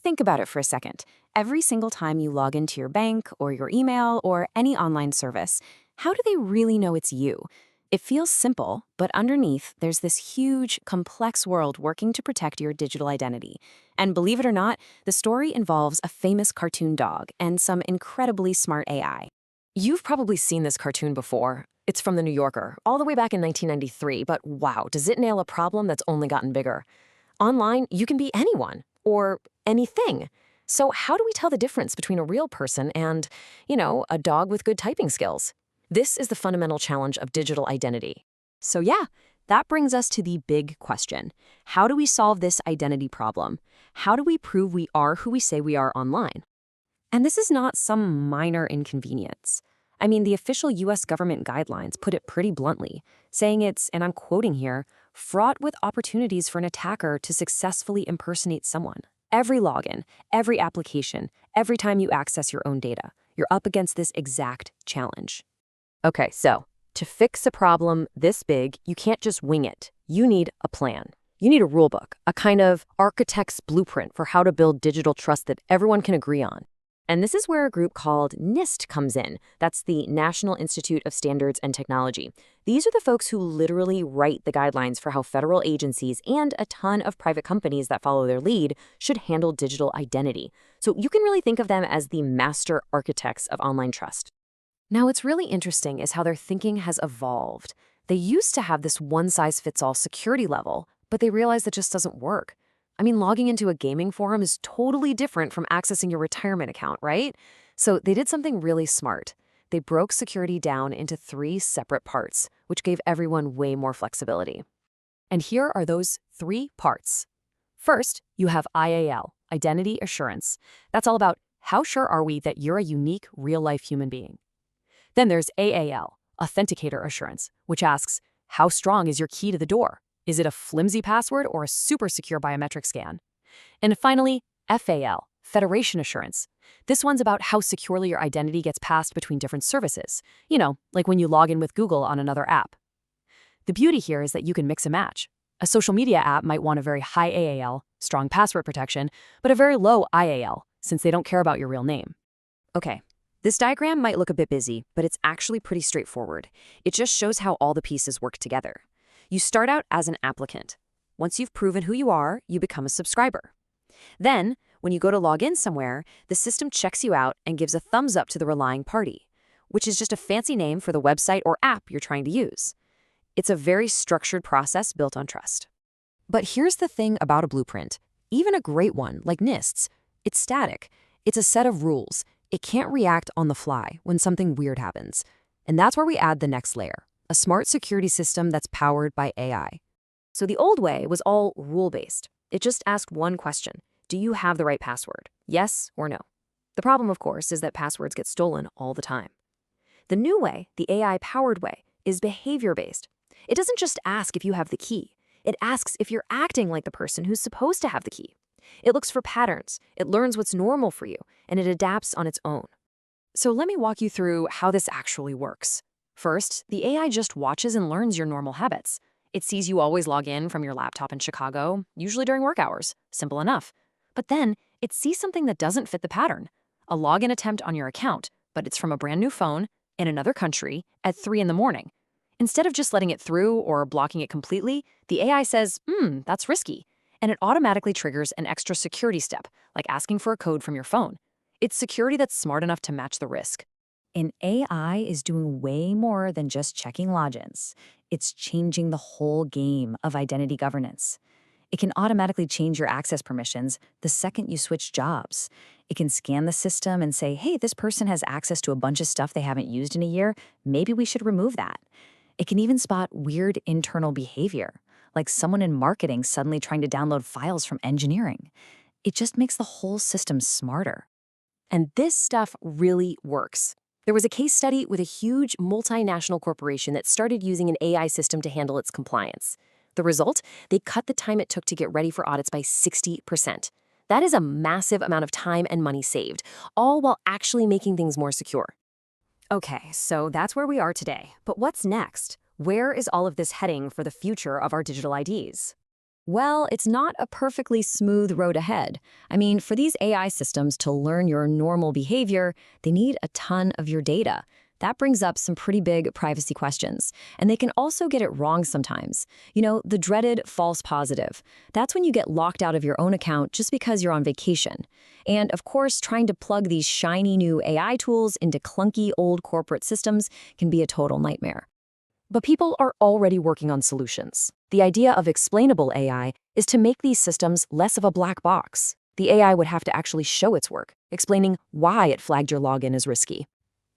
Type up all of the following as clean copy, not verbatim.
think about it for a second. Every single time you log into your bank or your email or any online service, how do they really know it's you? It feels simple, but underneath, there's this huge, complex world working to protect your digital identity. And believe it or not, the story involves a famous cartoon dog and some incredibly smart AI. You've probably seen this cartoon before. It's from The New Yorker, all the way back in 1993, but wow, does it nail a problem that's only gotten bigger? Online, you can be anyone, or anything. So how do we tell the difference between a real person and, a dog with good typing skills? This is the fundamental challenge of digital identity. So yeah, that brings us to the big question. How do we solve this identity problem? How do we prove we are who we say we are online? And this is not some minor inconvenience. I mean, the official US government guidelines put it pretty bluntly, saying it's, and I'm quoting here, fraught with opportunities for an attacker to successfully impersonate someone. Every login, every application, every time you access your own data, you're up against this exact challenge. Okay, so to fix a problem this big, you can't just wing it. You need a plan. You need a rulebook, a kind of architect's blueprint for how to build digital trust that everyone can agree on. And this is where a group called NIST comes in. That's the National Institute of Standards and Technology. These are the folks who literally write the guidelines for how federal agencies and a ton of private companies that follow their lead should handle digital identity. So you can really think of them as the master architects of online trust. Now, what's really interesting is how their thinking has evolved. They used to have this one-size-fits-all security level, but they realized that just doesn't work. I mean, logging into a gaming forum is totally different from accessing your retirement account, right? So they did something really smart. They broke security down into 3 separate parts, which gave everyone way more flexibility. And here are those 3 parts. First, you have IAL, Identity Assurance. That's all about how sure are we that you're a unique, real-life human being. Then there's AAL, Authenticator Assurance, which asks, how strong is your key to the door? Is it a flimsy password or a super secure biometric scan? And finally, FAL, Federation Assurance. This one's about how securely your identity gets passed between different services. Like when you log in with Google on another app. The beauty here is that you can mix and match. A social media app might want a very high AAL, strong password protection, but a very low IAL, since they don't care about your real name. Okay, this diagram might look a bit busy, but it's actually pretty straightforward. It just shows how all the pieces work together. You start out as an applicant. Once you've proven who you are, you become a subscriber. Then, when you go to log in somewhere, the system checks you out and gives a thumbs up to the relying party, which is just a fancy name for the website or app you're trying to use. It's a very structured process built on trust. But here's the thing about a blueprint. Even a great one, like NIST's, it's static. It's a set of rules. It can't react on the fly when something weird happens. And that's where we add the next layer, a smart security system that's powered by AI. So the old way was all rule-based. It just asked one question. Do you have the right password? Yes or no? The problem, of course, is that passwords get stolen all the time. The new way, the AI-powered way, is behavior-based. It doesn't just ask if you have the key. It asks if you're acting like the person who's supposed to have the key. It looks for patterns, it learns what's normal for you, and it adapts on its own. So let me walk you through how this actually works. First, the AI just watches and learns your normal habits. It sees you always log in from your laptop in Chicago, usually during work hours. Simple enough. But then, it sees something that doesn't fit the pattern. A login attempt on your account, but it's from a brand new phone, in another country, at 3 in the morning. Instead of just letting it through or blocking it completely, the AI says, that's risky. And it automatically triggers an extra security step, like asking for a code from your phone. It's security that's smart enough to match the risk. And AI is doing way more than just checking logins. It's changing the whole game of identity governance. It can automatically change your access permissions the second you switch jobs. It can scan the system and say, hey, this person has access to a bunch of stuff they haven't used in a year. Maybe we should remove that. It can even spot weird internal behavior, like someone in marketing suddenly trying to download files from engineering. It just makes the whole system smarter. And this stuff really works. There was a case study with a huge multinational corporation that started using an AI system to handle its compliance. The result? They cut the time it took to get ready for audits by 60%. That is a massive amount of time and money saved, all while actually making things more secure. Okay, so that's where we are today. But what's next? Where is all of this heading for the future of our digital IDs? Well, it's not a perfectly smooth road ahead. I mean, for these AI systems to learn your normal behavior, they need a ton of your data. That brings up some pretty big privacy questions. And they can also get it wrong sometimes. You know, the dreaded false positive. That's when you get locked out of your own account just because you're on vacation. And of course, trying to plug these shiny new AI tools into clunky old corporate systems can be a total nightmare. But people are already working on solutions. The idea of explainable AI is to make these systems less of a black box. The AI would have to actually show its work, explaining why it flagged your login as risky.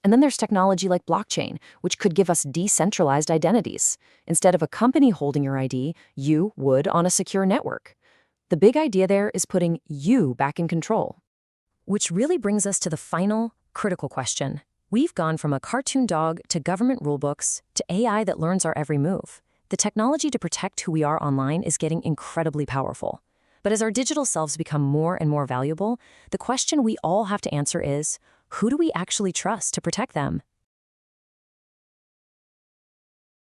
And then there's technology like blockchain, which could give us decentralized identities. Instead of a company holding your ID, you would on a secure network. The big idea there is putting you back in control. Which really brings us to the final, critical question. We've gone from a cartoon dog to government rulebooks to AI that learns our every move. The technology to protect who we are online is getting incredibly powerful. But as our digital selves become more and more valuable, the question we all have to answer is, who do we actually trust to protect them?